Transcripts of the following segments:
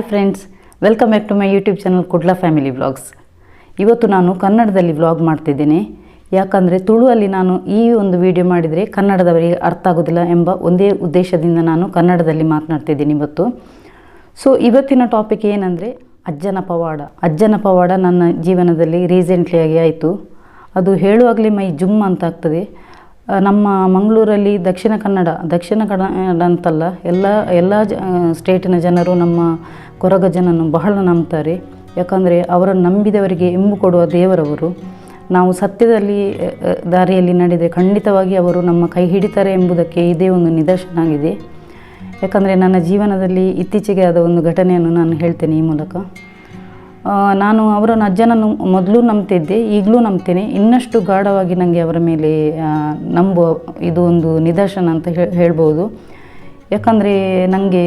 Hi friends, welcome back to my YouTube channel Kudla family vlogs. ಇವತ್ತು ನಾನು ಕನ್ನಡದಲ್ಲಿ vlog ಮಾಡ್ತಿದ್ದೇನೆ. ಯಾಕಂದರೆ ತುಳುವಲ್ಲಿ ನಾನು ಈ ಒಂದು ವಿಡಿಯೋ ಮಾಡಿದರೆ ಕನ್ನಡದವರಿಗೆ ಅರ್ಥ ಆಗೋದಿಲ್ಲ ಎಂಬ ಒಂದೇ ಉದ್ದೇಶದಿಂದ ನಾನು ಕನ್ನಡದಲ್ಲಿ ಮಾತನಾಡ್ತಿದ್ದೀನಿ ಇವತ್ತು. ಸೊ ಇವತ್ತಿನ ಟಾಪಿಕ್ ಏನಂದರೆ ಅಜ್ಜನ ಪವಾಡ ನನ್ನ ಜೀವನದಲ್ಲಿ ರೀಸೆಂಟ್ಲಿಯಾಗಿ ಆಯಿತು. ಅದು ಹೇಳುವಾಗಲೇ ಮೈ ಜುಮ್ ಅಂತ ಆಗ್ತದೆ. ನಮ್ಮ ಮಂಗಳೂರಲ್ಲಿ ದಕ್ಷಿಣ ಕನ್ನಡ ಅಂತಲ್ಲ, ಎಲ್ಲ ಸ್ಟೇಟಿನ ಜನರು ನಮ್ಮ ಕೊರಗಜ್ಜನನ್ನು ಬಹಳ ನಂಬ್ತಾರೆ. ಯಾಕಂದರೆ ಅವರನ್ನು ನಂಬಿದವರಿಗೆ ಇಂಬು ಕೊಡುವ ದೇವರವರು. ನಾವು ಸತ್ಯದಲ್ಲಿ ದಾರಿಯಲ್ಲಿ ನಡೆದರೆ ಖಂಡಿತವಾಗಿ ಅವರು ನಮ್ಮ ಕೈ ಹಿಡಿತಾರೆ ಎಂಬುದಕ್ಕೆ ಇದೇ ಒಂದು ನಿದರ್ಶನ ಆಗಿದೆ. ಯಾಕಂದರೆ ನನ್ನ ಜೀವನದಲ್ಲಿ ಇತ್ತೀಚೆಗೆ ಆದ ಒಂದು ಘಟನೆಯನ್ನು ನಾನು ಹೇಳ್ತೇನೆ ಈ ಮೂಲಕ. ನಾನು ಅವರನ್ನು ಅಜ್ಜನನ್ನು ಮೊದಲು ನಂಬ್ತಿದ್ದೆ, ಈಗಲೂ ನಂಬ್ತೇನೆ. ಇನ್ನಷ್ಟು ಗಾಢವಾಗಿ ನನಗೆ ಅವರ ಮೇಲೆ ನಂಬುವ ಇದು ಒಂದು ನಿದರ್ಶನ ಅಂತ ಹೇಳ್ಬೋದು. ಯಾಕಂದರೆ ನನಗೆ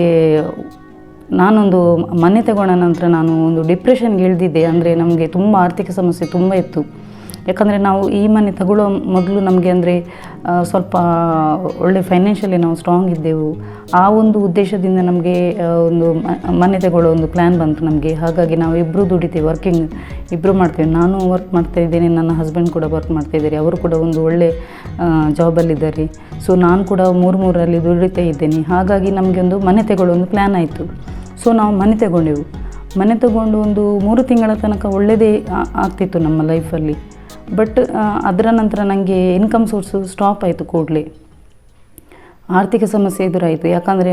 ನಾನೊಂದು ಮನೆ ತಗೊಂಡ ನಂತರ ನಾನು ಒಂದು ಡಿಪ್ರೆಷನ್ಗೆ ಇಳಿದಿದ್ದೆ. ಅಂದರೆ ನಮಗೆ ತುಂಬ ಆರ್ಥಿಕ ಸಮಸ್ಯೆ ತುಂಬ ಇತ್ತು. ಯಾಕಂದರೆ ನಾವು ಈ ಮನೆ ತಗೊಳ್ಳೋ ಮೊದಲು ನಮಗೆ ಅಂದರೆ ಸ್ವಲ್ಪ ಒಳ್ಳೆ ಫೈನಾನ್ಷಿಯಲಿ ನಾವು ಸ್ಟ್ರಾಂಗ್ ಇದ್ದೆವು. ಆ ಒಂದು ಉದ್ದೇಶದಿಂದ ನಮಗೆ ಒಂದು ಮನೆ ತಗೊಳ್ಳೋ ಒಂದು ಪ್ಲ್ಯಾನ್ ಬಂತು ನಮಗೆ. ಹಾಗಾಗಿ ನಾವು ಇಬ್ಬರು ದುಡಿತೀವಿ, ಇಬ್ಬರು ಮಾಡ್ತೇವೆ. ನಾನು ವರ್ಕ್ ಮಾಡ್ತಾಯಿದ್ದೇನೆ, ನನ್ನ ಹಸ್ಬೆಂಡ್ ಕೂಡ ವರ್ಕ್ ಮಾಡ್ತಾಯಿದ್ದಾರೆ. ಅವರು ಕೂಡ ಒಂದು ಒಳ್ಳೆ ಜಾಬಲ್ಲಿದ್ದಾರೆ. ಸೊ ನಾನು ಕೂಡ ಮೂರಲ್ಲಿ ದುಡಿತಾ ಇದ್ದೇನೆ. ಹಾಗಾಗಿ ನಮಗೆ ಒಂದು ಮನೆ ತಗೊಳ್ಳೋ ಒಂದು ಪ್ಲ್ಯಾನ್ ಆಯಿತು. ಸೊ ನಾವು ಮನೆ ತಗೊಂಡು ಒಂದು 3 ತಿಂಗಳ ತನಕ ಒಳ್ಳೆಯದೇ ಆಗ್ತಿತ್ತು ನಮ್ಮ ಲೈಫಲ್ಲಿ. ಬಟ್ ಅದರ ನಂತರ ನನಗೆ ಇನ್ಕಮ್ ಸೋರ್ಸು ಸ್ಟಾಪ್ ಆಯಿತು. ಕೂಡಲೇ ಆರ್ಥಿಕ ಸಮಸ್ಯೆ ಎದುರಾಯಿತು. ಯಾಕಂದರೆ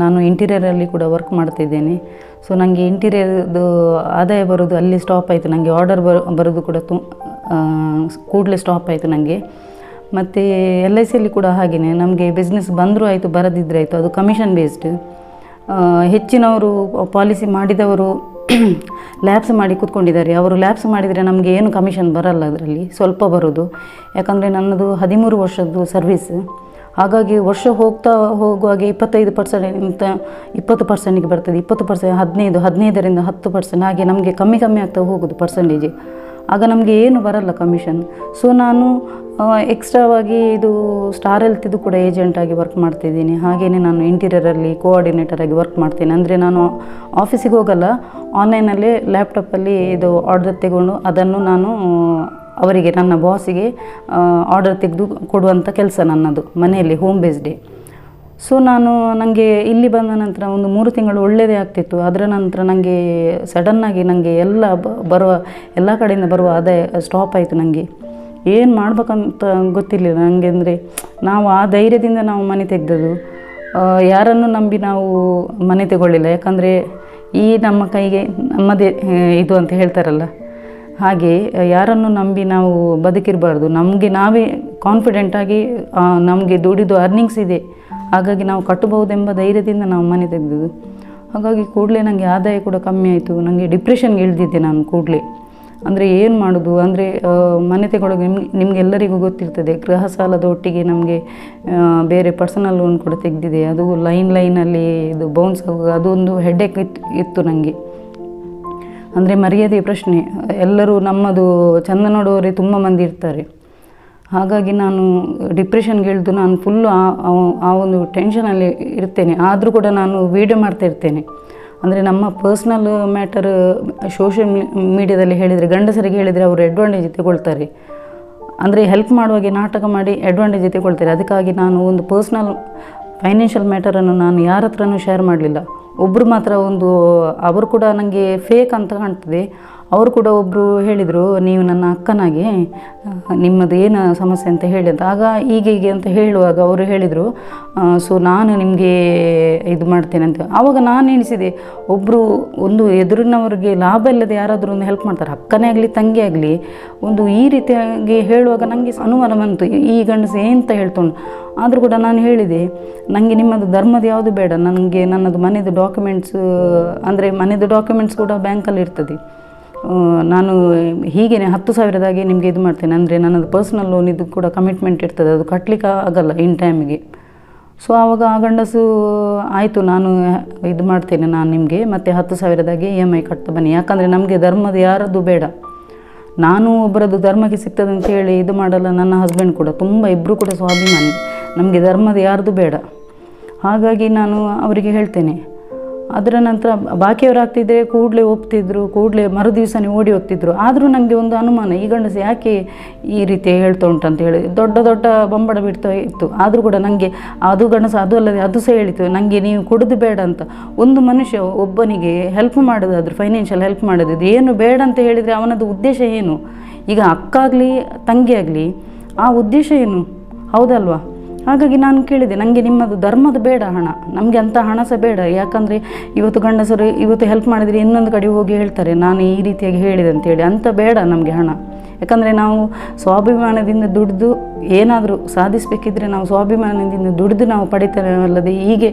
ನಾನು ಇಂಟೀರಿಯರಲ್ಲಿ ಕೂಡ ವರ್ಕ್ ಮಾಡ್ತಿದ್ದೇನೆ. ಸೊ ನನಗೆ ಇಂಟೀರಿಯರ್ದು ಆದಾಯ ಬರೋದು ಅಲ್ಲಿ ಸ್ಟಾಪ್ ಆಯಿತು. ನನಗೆ ಆರ್ಡರ್ ಬರೋದು ಕೂಡ ಕೂಡಲೇ ಸ್ಟಾಪ್ ಆಯಿತು ನನಗೆ. ಮತ್ತು LICಯಲ್ಲಿ ಕೂಡ ಹಾಗೆಯೇ ನಮಗೆ ಬಿಸ್ನೆಸ್ ಬಂದರೂ ಆಯಿತು, ಬರದಿದ್ದರೆ ಆಯಿತು. ಅದು ಕಮಿಷನ್ ಬೇಸ್ಡ್. ಹೆಚ್ಚಿನವರು ಪಾಲಿಸಿ ಮಾಡಿದವರು ಲ್ಯಾಬ್ಸ್ ಮಾಡಿ ಕೂತ್ಕೊಂಡಿದ್ದಾರೆ. ಅವರು ಲ್ಯಾಬ್ಸ್ ಮಾಡಿದರೆ ನಮಗೆ ಏನು ಕಮಿಷನ್ ಬರಲ್ಲ, ಅದರಲ್ಲಿ ಸ್ವಲ್ಪ ಬರೋದು. ಯಾಕಂದರೆ ನನ್ನದು 13 ವರ್ಷದ್ದು ಸರ್ವಿಸ್. ಹಾಗಾಗಿ ವರ್ಷ ಹೋಗುವಾಗೆ 25% 20%ಗೆ ಬರ್ತದೆ. 20%, 15ರಿಂದ 10%, ಹಾಗೆ ನಮಗೆ ಕಮ್ಮಿ ಆಗ್ತಾ ಹೋಗೋದು ಪರ್ಸೆಂಟೇಜ್. ಆಗ ನಮಗೆ ಏನು ಬರಲ್ಲ ಕಮಿಷನ್. ಸೊ ನಾನು ಎಕ್ಸ್ಟ್ರಾವಾಗಿ ಇದು ಸ್ಟಾರ್ ಹೆಲ್ತಿದ್ದು ಕೂಡ ಏಜೆಂಟಾಗಿ ವರ್ಕ್ ಮಾಡ್ತಿದ್ದೀನಿ. ಹಾಗೆಯೇ ನಾನು ಇಂಟೀರಿಯರಲ್ಲಿ ಕೋಆರ್ಡಿನೇಟರಾಗಿ ವರ್ಕ್ ಮಾಡ್ತೀನಿ. ಅಂದರೆ ನಾನು ಆಫೀಸಿಗೆ ಹೋಗಲ್ಲ, ಆನ್ಲೈನಲ್ಲೇ ಲ್ಯಾಪ್ಟಾಪಲ್ಲಿ ಇದು ಆರ್ಡರ್ ತೆಗೊಂಡು ಅದನ್ನು ನಾನು ಅವರಿಗೆ, ನನ್ನ ಬಾಸಿಗೆ ಆರ್ಡರ್ ತೆಗೆದು ಕೊಡುವಂಥ ಕೆಲಸ ನನ್ನದು ಮನೆಯಲ್ಲಿ, ಹೋಮ್ ಬೇಸ್ಡೇ. ಸೊ ನನಗೆ ಇಲ್ಲಿ ಬಂದ ನಂತರ ಒಂದು 3 ತಿಂಗಳು ಒಳ್ಳೆಯದೇ ಆಗ್ತಿತ್ತು. ಅದರ ನಂತರ ನನಗೆ ಸಡನ್ನಾಗಿ ನನಗೆ ಎಲ್ಲ ಕಡೆಯಿಂದ ಬರುವ ಆದಾಯ ಸ್ಟಾಪ್ ಆಯಿತು. ನನಗೆ ಏನು ಮಾಡ್ಬೇಕಂತ ಗೊತ್ತಿರಲಿಲ್ಲ ನನಗೆ. ಅಂದರೆ ನಾವು ಆ ಧೈರ್ಯದಿಂದ ನಾವು ಮನೆ ತೆಗೆದದ್ದು. ಯಾರನ್ನು ನಂಬಿ ನಾವು ಮನೆ ತಗೊಳ್ಳಿಲ್ಲ. ಯಾಕಂದರೆ ಈ ನಮ್ಮ ಕೈಗೆ ನಮ್ಮದೇ ಇದು ಅಂತ ಹೇಳ್ತಾರಲ್ಲ, ಹಾಗೆ ಯಾರನ್ನು ನಂಬಿ ನಾವು ಬದುಕಿರಬಾರ್ದು. ನಮಗೆ ನಾವೇ ಕಾನ್ಫಿಡೆಂಟಾಗಿ ನಮಗೆ ದುಡಿದು ಅರ್ನಿಂಗ್ಸ್ ಇದೆ, ಹಾಗಾಗಿ ನಾವು ಕಟ್ಟಬಹುದೆಂಬ ಧೈರ್ಯದಿಂದ ನಾವು ಮನೆ ತೆಗೆದದ್ದು. ಹಾಗಾಗಿ ಕೂಡಲೇ ನನಗೆ ಆದಾಯ ಕೂಡ ಕಮ್ಮಿ ಆಯಿತು. ನನಗೆ ಡಿಪ್ರೆಷನ್ಗೆ ಇಳಿದಿದ್ದೆ ನಾನು ಕೂಡಲೇ. ಅಂದರೆ ಏನು ಮಾಡೋದು ಅಂದರೆ ಮನೆ ತಗೊಳ್ಳೋಕೆ ನಿಮಗೆಲ್ಲರಿಗೂ ಗೊತ್ತಿರ್ತದೆ, ಗೃಹ ಸಾಲದ ಒಟ್ಟಿಗೆ ನಮಗೆ ಬೇರೆ ಪರ್ಸನಲ್ ಲೋನ್ ಕೂಡ ತೆಗೆದಿದೆ. ಅದು ಲೈನಲ್ಲಿ ಇದು ಬೌನ್ಸ್ ಆಗುವಾಗ ಅದೊಂದು ಹೆಡ್ಏಕ್ ಇತ್ತು ನನಗೆ. ಅಂದರೆ ಮರ್ಯಾದೆ ಪ್ರಶ್ನೆ. ಎಲ್ಲರೂ ನಮ್ಮದು ಚಂದ ನೋಡುವವರೇ ತುಂಬ ಮಂದಿ ಇರ್ತಾರೆ. ಹಾಗಾಗಿ ನಾನು ಡಿಪ್ರೆಷನ್ಗೆ ಇಳಿದು ನಾನು ಫುಲ್ಲು ಆ ಒಂದು ಟೆನ್ಷನಲ್ಲಿ ಇರ್ತೇನೆ. ಆದರೂ ಕೂಡ ನಾನು ವೀಡಿಯೋ ಮಾಡ್ತಾ ಇರ್ತೇನೆ. ಅಂದರೆ ನಮ್ಮ ಪರ್ಸ್ನಲ್ ಮ್ಯಾಟರ್ ಸೋಷಿಯಲ್ ಮೀಡಿಯಾದಲ್ಲಿ ಹೇಳಿದರೆ, ಗಂಡಸರಿಗೆ ಹೇಳಿದರೆ ಅವರು ಅಡ್ವಾಂಟೇಜ್ ತಗೊಳ್ತಾರೆ. ಅಂದರೆ ಹೆಲ್ಪ್ ಮಾಡುವಾಗೆ ನಾಟಕ ಮಾಡಿ ಅಡ್ವಾಂಟೇಜ್ ತಗೊಳ್ತಾರೆ. ಅದಕ್ಕಾಗಿ ನಾನು ಒಂದು ಪರ್ಸ್ನಲ್ ಫೈನಾನ್ಷಿಯಲ್ ಮ್ಯಾಟರನ್ನು ನಾನು ಯಾರ ಹತ್ರನೂ ಶೇರ್ ಮಾಡಲಿಲ್ಲ. ಒಬ್ಬರು ಮಾತ್ರ ಅವರು ಕೂಡ ನನಗೆ ಫೇಕ್ ಅಂತ ಕಾಣ್ತದೆ. ಅವರು ಕೂಡ ಒಬ್ಬರು ಹೇಳಿದರು, ನೀವು ನನ್ನ ಅಕ್ಕನಾಗೆ, ನಿಮ್ಮದು ಏನು ಸಮಸ್ಯೆ ಅಂತ ಹೇಳಿದ. ಆಗ ಹೀಗೆ ಅಂತ ಹೇಳುವಾಗ ಅವರು ಹೇಳಿದರು, ಸೊ ನಾನು ನಿಮಗೆ ಇದು ಮಾಡ್ತೇನೆ ಅಂತ. ಆವಾಗ ನಾನು ಎಣಿಸಿದೆ, ಒಂದು ಎದುರಿನವ್ರಿಗೆ ಲಾಭ ಇಲ್ಲದೆ ಯಾರಾದರೂ ಒಂದು ಹೆಲ್ಪ್ ಮಾಡ್ತಾರೆ, ಅಕ್ಕನೇ ಆಗಲಿ ತಂಗಿ ಆಗಲಿ. ಈ ರೀತಿಯಾಗಿ ಹೇಳುವಾಗ ನನಗೆ ಅನುಮಾನ ಬಂತು, ಈ ಗಂಡಸು ಏನಂತ ಹೇಳ್ತೊಂಡು. ಆದರೂ ಕೂಡ ನಾನು ಹೇಳಿದೆ, ನನಗೆ ನಿಮ್ಮದು ಧರ್ಮದ ಯಾವುದು ಬೇಡ, ನನಗೆ ನನ್ನದು ಮನೆಯದು ಡಾಕ್ಯುಮೆಂಟ್ಸ್, ಅಂದರೆ ಮನೆಯದು ಡಾಕ್ಯುಮೆಂಟ್ಸ್ ಕೂಡ ಬ್ಯಾಂಕಲ್ಲಿ ಇರ್ತದೆ. ನಾನು ಹೀಗೇ 10,000 ನಿಮಗೆ ಇದು ಮಾಡ್ತೇನೆ. ಅಂದರೆ ನನ್ನದು ಪರ್ಸ್ನಲ್ ಲೋನ್ ಇದು ಕೂಡ ಕಮಿಟ್ಮೆಂಟ್ ಇರ್ತದೆ, ಅದು ಕಟ್ಟಲಿಕ್ಕೆ ಆಗಲ್ಲ ಇನ್ ಟೈಮಿಗೆ. ಸೊ ಆವಾಗ ಆ ಗಂಡಸು ಆಯಿತು, ನಾನು ಇದು ಮಾಡ್ತೇನೆ, ನಾನು ನಿಮಗೆ ಮತ್ತೆ 10,000 EMI ಕಟ್ತಾ ಬನ್ನಿ. ಯಾಕಂದರೆ ನಮಗೆ ಧರ್ಮದ ಯಾರದ್ದು ಬೇಡ. ನಾನು ಒಬ್ಬರದ್ದು ಧರ್ಮಕ್ಕೆ ಸಿಗ್ತದಂತ ಹೇಳಿ ಇದು ಮಾಡಲ್ಲ. ನನ್ನ ಹಸ್ಬೆಂಡ್ ಕೂಡ ಇಬ್ಬರು ಕೂಡ ಸ್ವಾಭಿಮಾನಿ. ನಮಗೆ ಧರ್ಮದ ಯಾರ್ದು ಬೇಡ. ಹಾಗಾಗಿ ನಾನು ಅವರಿಗೆ ಹೇಳ್ತೇನೆ, ಅದರ ನಂತರ ಬಾಕಿಯವರು ಆಗ್ತಿದ್ದರೆ ಕೂಡಲೇ ಒಪ್ತಿದ್ರು, ಕೂಡಲೇ ಮರುದಿವಸನೇ ಓಡಿ ಹೋಗ್ತಿದ್ರು. ಆದರೂ ನನಗೆ ಒಂದು ಅನುಮಾನ, ಈ ಗಂಡಸು ಯಾಕೆ ಈ ರೀತಿ ಹೇಳ್ತಾ ಉಂಟಂತ ಹೇಳಿ ದೊಡ್ಡ ದೊಡ್ಡ ಬೊಂಬಡ ಬಿಡ್ತಾ ಇತ್ತು. ಆದರೂ ಕೂಡ ನನಗೆ ಅದು ಗಂಡಸು ಅದು ಅಲ್ಲದೆ ಅದು ಸಹ ಹೇಳಿತು, ನನಗೆ ನೀವು ಕೊಡೋದು ಬೇಡ ಅಂತ. ಒಂದು ಮನುಷ್ಯ ಒಬ್ಬನಿಗೆ ಹೆಲ್ಪ್ ಮಾಡೋದಾದ್ರು, ಫೈನಾನ್ಷಿಯಲ್ ಹೆಲ್ಪ್ ಮಾಡೋದು, ಇದು ಏನು ಬೇಡ ಅಂತ ಹೇಳಿದರೆ ಅವನದು ಉದ್ದೇಶ ಏನು? ಈಗ ಅಕ್ಕ ಆಗಲಿ ತಂಗಿ ಆಗಲಿ ಆ ಉದ್ದೇಶ ಏನು, ಹೌದಲ್ವಾ? ಹಾಗಾಗಿ ನಾನು ಕೇಳಿದೆ, ನನಗೆ ನಿಮ್ಮದು ಧರ್ಮದ ಬೇಡ ಹಣ, ನಮಗೆ ಅಂಥ ಹಣ ಸಹ ಬೇಡ. ಯಾಕಂದರೆ ಇವತ್ತು ಗಂಡಸರು ಇವತ್ತು ಹೆಲ್ಪ್ ಮಾಡಿದರೆ ಇನ್ನೊಂದು ಕಡೆ ಹೋಗಿ ಹೇಳ್ತಾರೆ ನಾನು ಈ ರೀತಿಯಾಗಿ ಹೇಳಿದೆ ಅಂತೇಳಿ, ಅಂಥ ಬೇಡ ನಮಗೆ ಹಣ. ಯಾಕಂದರೆ ನಾವು ಸ್ವಾಭಿಮಾನದಿಂದ ದುಡಿದು ಏನಾದರೂ ಸಾಧಿಸಬೇಕಿದ್ರೆ ನಾವು ಸ್ವಾಭಿಮಾನದಿಂದ ದುಡಿದು ನಾವು ಪಡಿತಾರೆ, ಅಲ್ಲದೆ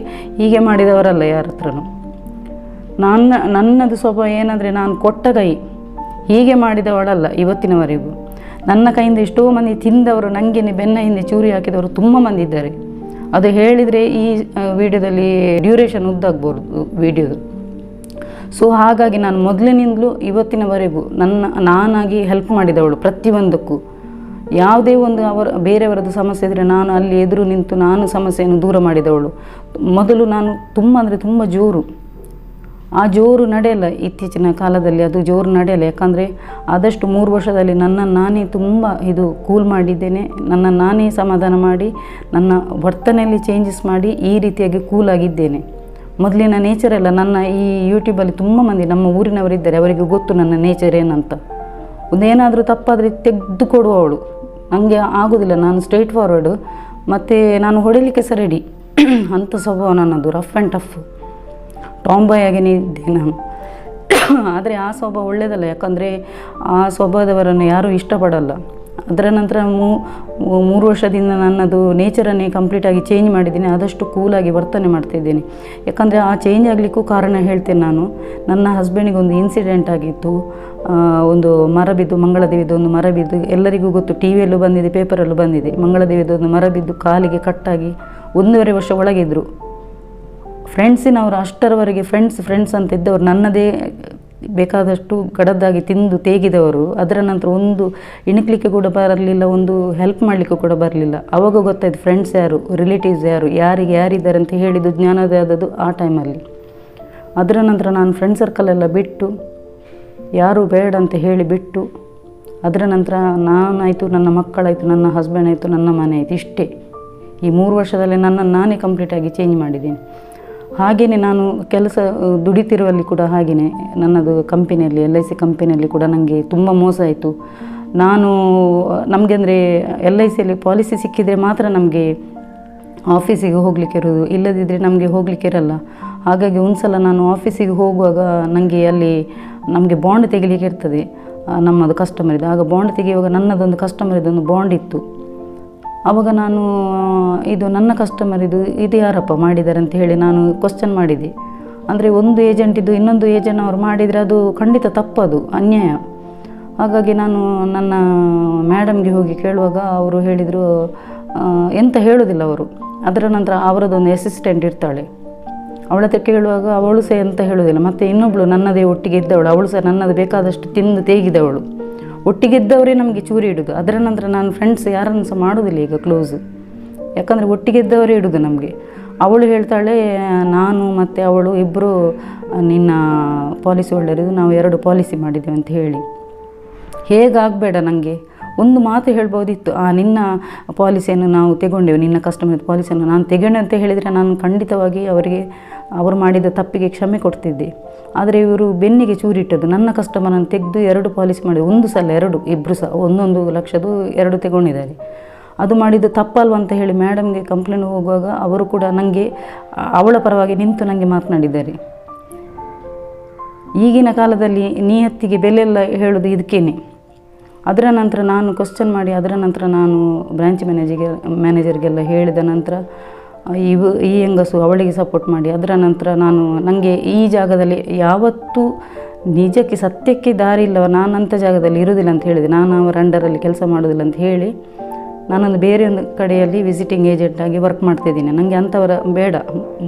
ಹೀಗೆ ಮಾಡಿದವರಲ್ಲ ಯಾರ ಹತ್ರನೂ. ನನ್ನದು ಸ್ವಭಾವ ಏನಂದರೆ ನಾನು ಕೊಟ್ಟ ಕೈ, ಹೀಗೆ ಮಾಡಿದವಳಲ್ಲ ಇವತ್ತಿನವರೆಗೂ. ನನ್ನ ಕೈಯಿಂದ ಎಷ್ಟೋ ಮಂದಿ ತಿಂದವರು, ನನಗೆ ಬೆನ್ನ ಹಿಂದೆ ಚೂರಿ ಹಾಕಿದವರು ತುಂಬ ಮಂದಿ ಇದ್ದಾರೆ. ಅದು ಹೇಳಿದರೆ ಈ ವಿಡಿಯೋದಲ್ಲಿ ಡ್ಯೂರೇಷನ್ ಉದ್ದಾಗ್ಬೋದು ವಿಡಿಯೋದು. ಸೊ ಹಾಗಾಗಿ ನಾನು ಮೊದಲಿನಿಂದಲೂ ಇವತ್ತಿನವರೆಗೂ ನಾನಾಗಿ ಹೆಲ್ಪ್ ಮಾಡಿದವಳು ಪ್ರತಿಯೊಂದಕ್ಕೂ. ಯಾವುದೇ ಒಂದು ಬೇರೆಯವರದ್ದು ಸಮಸ್ಯೆ ಇದ್ದರೆ ನಾನು ಅಲ್ಲಿ ಎದುರು ನಿಂತು ನಾನು ಸಮಸ್ಯೆಯನ್ನು ದೂರ ಮಾಡಿದವಳು. ಮೊದಲು ನಾನು ತುಂಬ ಜೋರು, ಆ ಜೋರು ನಡೆಯಲ್ಲ ಇತ್ತೀಚಿನ ಕಾಲದಲ್ಲಿ, ಅದು ಜೋರು ನಡೆಯಲ್ಲ. ಯಾಕಂದರೆ ಆದಷ್ಟು 3 ವರ್ಷದಲ್ಲಿ ನನ್ನನ್ನು ನಾನೇ ತುಂಬ ಕೂಲ್ ಮಾಡಿದ್ದೇನೆ. ನನ್ನನ್ನು ನಾನೇ ಸಮಾಧಾನ ಮಾಡಿ ನನ್ನ ವರ್ತನೆಯಲ್ಲಿ ಚೇಂಜಸ್ ಮಾಡಿ ಈ ರೀತಿಯಾಗಿ ಕೂಲಾಗಿದ್ದೇನೆ. ಮೊದಲಿನ ನೇಚರಲ್ಲ. ನನ್ನ ಈ ಯೂಟ್ಯೂಬಲ್ಲಿ ತುಂಬ ಮಂದಿ ನಮ್ಮ ಊರಿನವರಿದ್ದಾರೆ, ಅವರಿಗೆ ಗೊತ್ತು ನನ್ನ ನೇಚರ್ ಏನಂತ. ಒಂದೇನಾದರೂ ತಪ್ಪಾದರೆ ತೆಗೆದು ಕೊಡುವವಳು. ನನಗೆ ಆಗೋದಿಲ್ಲ, ನಾನು ಸ್ಟ್ರೈಟ್ ಫಾರ್ವರ್ಡು, ಮತ್ತು ನಾನು ಹೊಡಿಲಿಕ್ಕೆ ಸಹ ರೆಡಿ. ಅಂಥ ಸ್ವಭಾವ ನನ್ನದು, ರಫ್ ಆ್ಯಂಡ್ ಟಫ್ ಟಾಂಬಾಯ್ ಆಗೇ ಇದ್ದೆ ನಾನು. ಆದರೆ ಆ ಸ್ವಭಾವ ಒಳ್ಳೆಯದಲ್ಲ, ಯಾಕಂದರೆ ಆ ಸ್ವಭಾವದವರನ್ನು ಯಾರೂ ಇಷ್ಟಪಡಲ್ಲ. ಅದರ ನಂತರ 3 ವರ್ಷದಿಂದ ನನ್ನದು ನೇಚರನ್ನೇ ಕಂಪ್ಲೀಟಾಗಿ ಚೇಂಜ್ ಮಾಡಿದ್ದೀನಿ. ಆದಷ್ಟು ಕೂಲಾಗಿ ವರ್ತನೆ ಮಾಡ್ತಾಯಿದ್ದೀನಿ. ಯಾಕಂದರೆ ಆ ಚೇಂಜ್ ಆಗಲಿಕ್ಕೂ ಕಾರಣ ಹೇಳ್ತೇನೆ ನಾನು. ನನ್ನ ಹಸ್ಬೆಂಡಿಗೆ ಒಂದು ಇನ್ಸಿಡೆಂಟ್ ಆಗಿತ್ತು. ಒಂದು ಮರ ಬಿದ್ದು, ಮಂಗಳದೇವಿದು ಒಂದು ಮರ ಬಿದ್ದು, ಎಲ್ಲರಿಗೂ ಗೊತ್ತು, ಟಿ ವಿಯಲ್ಲೂ ಬಂದಿದೆ, ಪೇಪರಲ್ಲೂ ಬಂದಿದೆ. ಮಂಗಳದೇವಿದು ಒಂದು ಮರ ಬಿದ್ದು ಕಾಲಿಗೆ ಕಟ್ಟಾಗಿ 1.5 ವರ್ಷ ಒಳಗಿದ್ದರು. ಫ್ರೆಂಡ್ಸಿನವರು ಅಷ್ಟರವರೆಗೆ ಫ್ರೆಂಡ್ಸ್ ಅಂತ ಇದ್ದವರು, ನನ್ನದೇ ಬೇಕಾದಷ್ಟು ಗಡದ್ದಾಗಿ ತಿಂದು ತೇಗಿದವರು. ಅದರ ನಂತರ ಒಂದು ಇಣಕ್ಲಿಕ್ಕೆ ಕೂಡ ಬರಲಿಲ್ಲ, ಒಂದು ಹೆಲ್ಪ್ ಮಾಡಲಿಕ್ಕೆ ಕೂಡ ಬರಲಿಲ್ಲ. ಆವಾಗ ಗೊತ್ತಾಯ್ತು ಫ್ರೆಂಡ್ಸ್ ಯಾರು, ರಿಲೇಟಿವ್ಸ್ ಯಾರಿದ್ದಾರೆ ಅಂತ ಹೇಳಿದ್ದು ಜ್ಞಾನೋದಯ ಆದದ್ದು ಆ ಟೈಮಲ್ಲಿ. ಅದರ ನಂತರ ನಾನು ಫ್ರೆಂಡ್ ಸರ್ಕಲೆಲ್ಲ ಬಿಟ್ಟು, ಯಾರೂ ಬೇಡ ಅಂತ ಹೇಳಿ ಬಿಟ್ಟು, ಅದರ ನಂತರ ನಾನಾಯಿತು, ನನ್ನ ಮಕ್ಕಳಾಯಿತು, ನನ್ನ ಹಸ್ಬೆಂಡ್ ಆಯಿತು, ನನ್ನ ಮನೆ ಆಯಿತು. ಇಷ್ಟೇ. ಈ 3 ವರ್ಷದಲ್ಲಿ ನನ್ನನ್ನು ನಾನೇ ಕಂಪ್ಲೀಟಾಗಿ ಚೇಂಜ್ ಮಾಡಿದ್ದೀನಿ. ಹಾಗೆಯೇ ನಾನು ಕೆಲಸ ದುಡಿತಿರುವಲ್ಲಿ ಕೂಡ ಹಾಗೆಯೇ ನನ್ನದು ಕಂಪನಿಯಲ್ಲಿ LIC ಕಂಪನಿಯಲ್ಲಿ ಕೂಡ ನನಗೆ ತುಂಬ ಮೋಸ ಆಯಿತು. ನಮಗೆ ಅಂದರೆ LICಯಲ್ಲಿ ಪಾಲಿಸಿ ಸಿಕ್ಕಿದರೆ ಮಾತ್ರ ನಮಗೆ ಆಫೀಸಿಗೆ ಹೋಗಲಿಕ್ಕೆ ಇರೋದು, ಇಲ್ಲದಿದ್ದರೆ ನಮಗೆ ಹೋಗಲಿಕ್ಕೆ ಇರಲ್ಲ. ಹಾಗಾಗಿ ಒಂದು ಸಲ ನಾನು ಆಫೀಸಿಗೆ ಹೋಗುವಾಗ ನಮಗೆ ಬಾಂಡ್ ತೆಗಿಲಿಕ್ಕೆ ಇರ್ತದೆ ನಮ್ಮದು ಕಸ್ಟಮರಿದ್ದು. ಆಗ ಬಾಂಡ್ ತೆಗೆಯುವಾಗ ನನ್ನದೊಂದು ಕಸ್ಟಮರಿದ್ದೊಂದು ಬಾಂಡ್ ಇತ್ತು. ಆವಾಗ ನಾನು ಇದು ನನ್ನ ಕಸ್ಟಮರ್ ಇದು ಯಾರಪ್ಪ ಮಾಡಿದ್ದಾರೆ ಅಂತ ಹೇಳಿ ನಾನು ಕ್ವಶ್ಚನ್ ಮಾಡಿದೆ. ಅಂದರೆ ಒಂದು ಏಜೆಂಟಿದ್ದು ಇನ್ನೊಂದು ಏಜೆಂಟ್ ಅವ್ರು ಮಾಡಿದರೆ ಅದು ಖಂಡಿತ ತಪ್ಪದು, ಅನ್ಯಾಯ. ಹಾಗಾಗಿ ನಾನು ನನ್ನ ಮೇಡಮ್ಗೆ ಹೋಗಿ ಕೇಳುವಾಗ ಅವರು ಹೇಳಿದರು, ಎಂತ ಹೇಳೋದಿಲ್ಲ ಅವರು. ಅದರ ನಂತರ ಅವರದೊಂದು ಅಸಿಸ್ಟೆಂಟ್ ಇರ್ತಾಳೆ, ಅವಳ ಹತ್ರ ಕೇಳುವಾಗ ಅವಳು ಸಹ ಎಂತ ಹೇಳೋದಿಲ್ಲ. ಮತ್ತು ಇನ್ನೊಬ್ಬಳು ನನ್ನದೇ ಒಟ್ಟಿಗೆ ಇದ್ದವಳು, ಅವಳು ಸಹ ನನ್ನದು ಬೇಕಾದಷ್ಟು ತಿಂದು ತೇಗಿದವಳು. ಒಟ್ಟಿಗೆದ್ದವರೇ ನಮಗೆ ಚೂರಿ ಇಡೋದು. ಅದರ ನಂತರ ನಾನು ಫ್ರೆಂಡ್ಸ್ ಯಾರನ್ನು ಸಹ ಮಾಡೋದಿಲ್ಲ ಈಗ ಕ್ಲೋಸ್, ಯಾಕಂದರೆ ಒಟ್ಟಿಗೆದ್ದವರೇ ಇಡೋದು ನಮಗೆ. ಅವಳು ಹೇಳ್ತಾಳೆ, ನಾನು ಮತ್ತು ಅವಳು ಇಬ್ಬರು ನಿನ್ನ ಪಾಲಿಸಿ ಹೋಲ್ಡರ್, ನಾವು 2 ಪಾಲಿಸಿ ಮಾಡಿದ್ದೇವೆ ಅಂತ ಹೇಳಿ. ಹೇಗಾಗಬೇಡ, ನನಗೆ ಒಂದು ಮಾತು ಹೇಳ್ಬೋದಿತ್ತು, ನಿನ್ನ ಪಾಲಿಸಿಯನ್ನು ನಾವು ತೆಗೊಂಡೆವು, ನಿನ್ನ ಕಸ್ಟಮರ್ ಪಾಲಿಸಿಯನ್ನು ನಾನು ತೆಗೊಂಡೆ ಅಂತ ಹೇಳಿದರೆ ನಾನು ಖಂಡಿತವಾಗಿ ಅವರು ಮಾಡಿದ ತಪ್ಪಿಗೆ ಕ್ಷಮೆ ಕೊಡ್ತಿದ್ದೆ. ಆದರೆ ಇವರು ಬೆನ್ನಿಗೆ ಚೂರಿಟ್ಟದ್ದು. ನನ್ನ ಕಸ್ಟಮರನ್ನು ತೆಗೆದು 2 ಪಾಲಿಸಿ ಮಾಡಿ, ಒಂದು ಸಲ 2, ಇಬ್ಬರು ಸಹ 1 ಲಕ್ಷದ್ದು 2 ತೆಗೊಂಡಿದ್ದಾರೆ. ಅದು ಮಾಡಿದ್ದು ತಪ್ಪಲ್ವ ಅಂತ ಹೇಳಿ ಮೇಡಮ್ಗೆ ಕಂಪ್ಲೇಂಟ್ ಹೋಗುವಾಗ ಅವರು ಕೂಡ ನನಗೆ ಅವಳ ಪರವಾಗಿ ನಿಂತು ನನಗೆ ಮಾತನಾಡಿದ್ದಾರೆ. ಈಗಿನ ಕಾಲದಲ್ಲಿ ನಿಯತ್ತಿಗೆ ಬೆಲೆಲ್ಲ ಹೇಳೋದು ಇದಕ್ಕೇನೆ. ಅದರ ನಂತರ ನಾನು ಕ್ವಶ್ಚನ್ ಮಾಡಿ, ಅದರ ನಂತರ ನಾನು ಬ್ರಾಂಚ್ ಮ್ಯಾನೇಜರ್ಗೆಲ್ಲ ಹೇಳಿದ ನಂತರ ಈ ಹೆಂಗಸು ಅವಳಿಗೆ ಸಪೋರ್ಟ್ ಮಾಡಿ, ಅದರ ನಂತರ ನನಗೆ ಈ ಜಾಗದಲ್ಲಿ ಯಾವತ್ತೂ ನಿಜಕ್ಕೆ ಸತ್ಯಕ್ಕೆ ದಾರಿ ಇಲ್ಲವ, ನಾನಂಥ ಜಾಗದಲ್ಲಿ ಇರೋದಿಲ್ಲ ಅಂತ ಹೇಳಿದೆ. ನಾನು ಅವರ ಅಂಡರಲ್ಲಿ ಕೆಲಸ ಮಾಡೋದಿಲ್ಲ ಅಂತ ಹೇಳಿ ನಾನೊಂದು ಬೇರೆ ಒಂದು ಕಡೆಯಲ್ಲಿ ವಿಸಿಟಿಂಗ್ ಏಜೆಂಟಾಗಿ ವರ್ಕ್ ಮಾಡ್ತಾಯಿದ್ದೀನಿ. ನನಗೆ ಅಂಥವರ ಬೇಡ.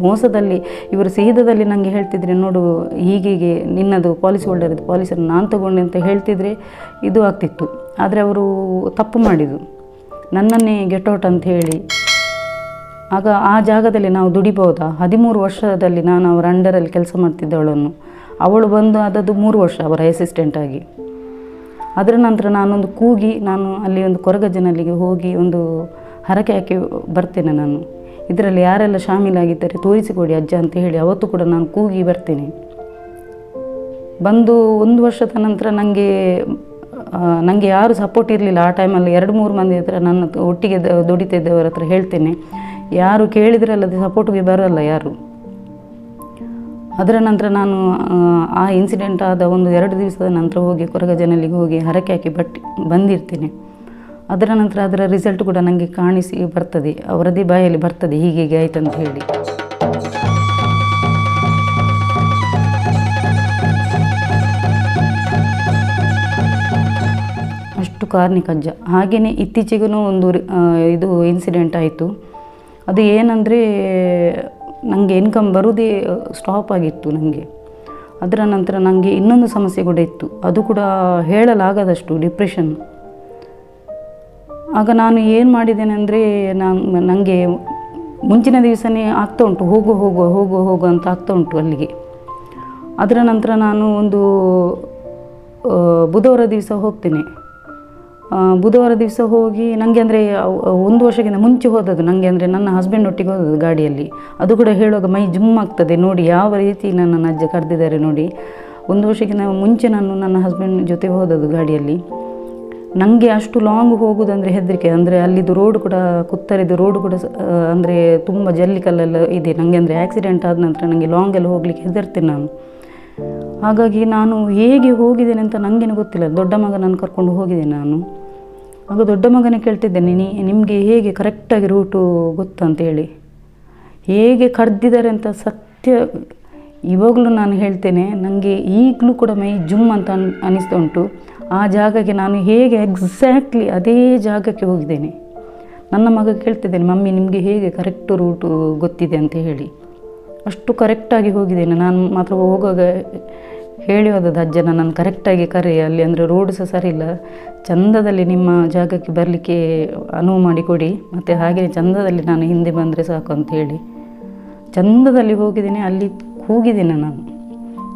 ಮೋಸದಲ್ಲಿ ಇವರು ಸಿಹಿದದಲ್ಲಿ ನನಗೆ ಹೇಳ್ತಿದ್ರೆ, ನೋಡು ಹೀಗೆ ನಿನ್ನದು ಪಾಲಿಸಿ ಹೋಲ್ಡರ್ ಇದು ಪಾಲಿಸಿಯನ್ನು ನಾನು ತೊಗೊಂಡೆ ಅಂತ ಹೇಳ್ತಿದ್ರೆ ಇದು ಆಗ್ತಿತ್ತು. ಆದರೆ ಅವರು ತಪ್ಪು ಮಾಡಿದ್ದು, ನನ್ನನ್ನೇ ಗೆಟ್ ಔಟ್ ಅಂತ ಹೇಳಿ ಆಗ ಆ ಜಾಗದಲ್ಲಿ ನಾವು ದುಡಿಬೋದಾ? 13 ವರ್ಷದಲ್ಲಿ ನಾನು ಅವರ ಅಂಡರಲ್ಲಿ ಕೆಲಸ ಮಾಡ್ತಿದ್ದವಳನ್ನು, ಅವಳು ಬಂದು ಅದದ್ದು 3 ವರ್ಷ ಅವರ ಅಸಿಸ್ಟೆಂಟಾಗಿ. ಅದರ ನಂತರ ನಾನೊಂದು ಕೂಗಿ ನಾನು ಅಲ್ಲಿ ಒಂದು ಕೊರಗಜ್ಜನಲ್ಲಿಗೆ ಹೋಗಿ ಒಂದು ಹರಕೆ ಹಾಕಿ ಬರ್ತೇನೆ. ನಾನು ಇದರಲ್ಲಿ ಯಾರೆಲ್ಲ ಶಾಮೀಲಾಗಿದ್ದಾರೆ ತೋರಿಸಿಕೊಡಿ ಅಜ್ಜ ಅಂತ ಹೇಳಿ ಅವತ್ತು ಕೂಡ ನಾನು ಕೂಗಿ ಬರ್ತೇನೆ. ಬಂದು 1 ವರ್ಷದ ನಂತರ ನನಗೆ ಯಾರು ಸಪೋರ್ಟ್ ಇರಲಿಲ್ಲ. ಆ ಟೈಮಲ್ಲಿ 2-3 ಮಂದಿ ಹತ್ರ ನನ್ನ ಒಟ್ಟಿಗೆ ದುಡಿತಿದ್ದವರ ಹತ್ರ ಹೇಳ್ತೇನೆ, ಯಾರು ಕೇಳಿದ್ರಲ್ಲದೆ ಸಪೋರ್ಟ್ಗೆ ಬರೋಲ್ಲ ಯಾರು. ಅದರ ನಂತರ ನಾನು ಆ ಇನ್ಸಿಡೆಂಟ್ ಆದ 1-2 ದಿವಸದ ನಂತರ ಹೋಗಿ ಕೊರಗಜ್ಜನಲ್ಲಿಗೆ ಹೋಗಿ ಹರಕೆ ಹಾಕಿ ಬಂದಿರ್ತೇನೆ. ಅದರ ನಂತರ ಅದರ ರಿಸಲ್ಟ್ ಕೂಡ ನನಗೆ ಕಾಣಿಸಿ ಬರ್ತದೆ, ಅವರದೇ ಬಾಯಲ್ಲಿ ಬರ್ತದೆ ಹೀಗೆ ಆಯ್ತಂತ ಹೇಳಿ. ಅಷ್ಟು ಕಾರ್ಣಿಕಜ್ಜ. ಹಾಗೆಯೇ ಇತ್ತೀಚೆಗೂ ಒಂದು ಇದು ಇನ್ಸಿಡೆಂಟ್ ಆಯಿತು. ಅದು ಏನಂದರೆ ನನಗೆ ಇನ್ಕಮ್ ಬರೋದೇ ಸ್ಟಾಪ್ ಆಗಿತ್ತು ನನಗೆ. ಅದರ ನಂತರ ನನಗೆ ಇನ್ನೊಂದು ಸಮಸ್ಯೆ ಕೂಡ ಇತ್ತು, ಅದು ಕೂಡ ಹೇಳಲಾಗದಷ್ಟು ಡಿಪ್ರೆಷನ್. ಆಗ ನಾನು ಏನು ಮಾಡಿದ್ದೇನೆ ಅಂದರೆ ನನಗೆ ಮುಂಚಿನ ದಿವಸನೇ ಆಗ್ತಾ ಉಂಟು, ಹೋಗು ಅಂತ ಆಗ್ತಾ ಉಂಟು ಅಲ್ಲಿಗೆ. ಅದರ ನಂತರ ನಾನು ಒಂದು ಬುಧವಾರ ದಿವಸ ಹೋಗ್ತೇನೆ. ಬುಧವಾರ ದಿವಸ ಹೋಗಿ ನನಗೆ ಅಂದರೆ 1 ವರ್ಷಕ್ಕಿಂತ ಮುಂಚೆ ಹೋದದ್ದು ನನಗೆ, ಅಂದರೆ ನನ್ನ ಹಸ್ಬೆಂಡ್ ಒಟ್ಟಿಗೆ ಹೋದದ್ದು ಗಾಡಿಯಲ್ಲಿ. ಅದು ಕೂಡ ಹೇಳುವಾಗ ಮೈ ಜುಮ್ ಆಗ್ತದೆ ನೋಡಿ, ಯಾವ ರೀತಿ ನನ್ನನ್ನು ಅಜ್ಜ ಕರೆದಿದ್ದಾರೆ ನೋಡಿ. 1 ವರ್ಷಕ್ಕಿಂತ ಮುಂಚೆ ನಾನು ನನ್ನ ಹಸ್ಬೆಂಡ್ ಜೊತೆ ಹೋದದ್ದು ಗಾಡಿಯಲ್ಲಿ. ನನಗೆ ಅಷ್ಟು ಲಾಂಗ್ ಹೋಗೋದಂದರೆ ಹೆದರಿಕೆ. ಅಂದರೆ ಅಲ್ಲಿದ್ದು ರೋಡ್ ಕೂಡ ಕುತ್ತರಿದ್ದು ರೋಡ್ ಕೂಡ ಅಂದರೆ ತುಂಬ ಜಲ್ಲಿಕಲ್ಲೆಲ್ಲ ಇದೆ. ನನಗೆ ಅಂದರೆ ಆ್ಯಕ್ಸಿಡೆಂಟ್ ಆದ ನಂತರ ನನಗೆ ಲಾಂಗೆಲ್ಲ ಹೋಗಲಿಕ್ಕೆ ಹೆದರ್ತೇನೆ ನಾನು. ಹಾಗಾಗಿ ನಾನು ಹೇಗೆ ಹೋಗಿದ್ದೇನೆ ಅಂತ ನನಗೇನು ಗೊತ್ತಿಲ್ಲ. ದೊಡ್ಡ ಮಗ ನಾನು ಕರ್ಕೊಂಡು ಹೋಗಿದ್ದೇನೆ ನಾನು. ಆಗ ದೊಡ್ಡ ಮಗನೇ ಕೇಳ್ತಿದ್ದೇನೆ, ನಿಮಗೆ ಹೇಗೆ ಕರೆಕ್ಟಾಗಿ ರೂಟು ಗೊತ್ತಾ ಅಂತೇಳಿ, ಹೇಗೆ ಕರೆದಿದ್ದಾರೆ ಅಂತ. ಸತ್ಯ ಇವಾಗಲೂ ನಾನು ಹೇಳ್ತೇನೆ, ನನಗೆ ಈಗಲೂ ಕೂಡ ಮೈ ಜುಮ್ ಅಂತ ಅನಿಸ್ತಾ ಉಂಟು. ಆ ಜಾಗಕ್ಕೆ ನಾನು ಹೇಗೆ ಎಕ್ಸಾಕ್ಟ್ಲಿ ಅದೇ ಜಾಗಕ್ಕೆ ಹೋಗಿದ್ದೇನೆ. ನನ್ನ ಮಗ ಕೇಳ್ತಿದ್ದೇನೆ, ಮಮ್ಮಿ ನಿಮಗೆ ಹೇಗೆ ಕರೆಕ್ಟು ರೂಟು ಗೊತ್ತಿದೆ ಅಂತ ಹೇಳಿ. ಅಷ್ಟು ಕರೆಕ್ಟಾಗಿ ಹೋಗಿದ್ದೇನೆ ನಾನು. ಮಾತ್ರ ಹೋಗುವಾಗ ಹೇಳಿ ಹೋದದ್ದು ಅಜ್ಜ, ನಾನು ಕರೆಕ್ಟಾಗಿ ಕರೆ ಅಲ್ಲಿ, ಅಂದರೆ ರೋಡ್ ಸಹ ಸರಿ ಇಲ್ಲ, ಚಂದದಲ್ಲಿ ನಿಮ್ಮ ಜಾಗಕ್ಕೆ ಬರಲಿಕ್ಕೆ ಅನುವು ಮಾಡಿಕೊಡಿ, ಮತ್ತು ಹಾಗೆ ಚಂದದಲ್ಲಿ ನಾನು ಹಿಂದೆ ಬಂದರೆ ಸಾಕು ಅಂತ ಹೇಳಿ ಚಂದದಲ್ಲಿ ಹೋಗಿದ್ದೀನಿ. ಅಲ್ಲಿ ಕೂಗಿದ್ದೇನೆ ನಾನು.